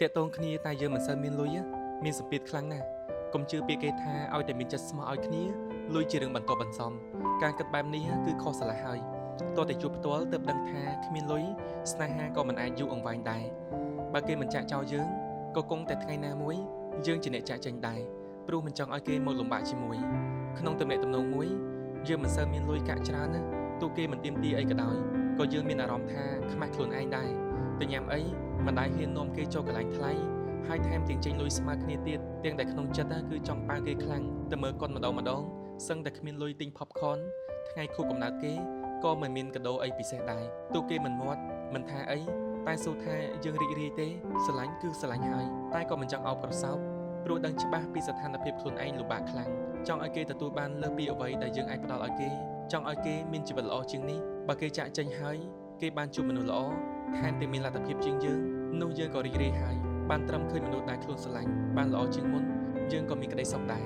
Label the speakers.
Speaker 1: តាក់ទងគ្នាតែយើងមិនសូវមានលុយមានសម្ពាធខ្លាំងណាស់កុំជឿពាក្យគេថាឲ្យតែមានចិត្តស្មោះឲ្យគ្នាលុយជារឿងបន្តបន្សំការគិតបែបនេះគឺខុសស្រឡះហើយតើតែជួបផ្ទាល់ទើបដឹងថាគ្មានលុយស្នេហាក៏មិនអាចយូរអង្វែងដែរបើគេមិនចាក់ចោលយើងក៏គង់តែថ្ងៃណាមួយយើងជាអ្នកចាក់ចេញដែរព្រោះមិនចង់ឲ្យគេមកលំបាកជាមួយក្នុងទំនាក់ទំនងមួយយើងមិនសូវមានលុយកាក់ច្រើនណាទោះគេមិនទាមទារអីក៏ដោយក៏យើងមានអារម្មណ៍ថាខ្មាស់ខ្លួនឯងដែរតែញ៉ាំអីមិនដែលហ៊ាននាំគេចូលកន្លែងថ្លៃហើយថែមទាំងចេញលុយស្មើគ្នាទៀតទាំងតែក្នុងចិត្តគឺចង់ប៉ាគេខ្លាំងតែមើលគាត់ម្ដងសឹងតែគ្មានលុយទិញ popcorn ថ្ងៃខួបកំណើតគេក៏មិនមានកាដូអីពិសេសដែរទោះគេមិនមាត់មិនថាអីតែសួរថាយើងរីករាយទេស្រឡាញ់គឺស្រឡាញ់ហើយតែក៏មិនចង់អោបក្រសោបព្រោះដឹងច្បាស់ពីស្ថានភាពខ្លួនឯងលំបាកខ្លាំងចង់ឲ្យគេទទួលបានលើសពីអ្វីដែលយើងអាចផ្ដល់ឲ្យគេចង់ឲ្យគេមានជីវិតល្អជាងនេះបើគេចាក់ចេញហើយគេបានជួបមនុស្សល្អថែមទាំងមានលទ្ធភាពជាងយើងនោះយើងក៏រីករាយហើយបានត្រឹមឃើញមនុស្សដែលខ្លួនស្រឡាញ់បានល្អជាងមុនយើងក៏មានក្តីសុខដែរ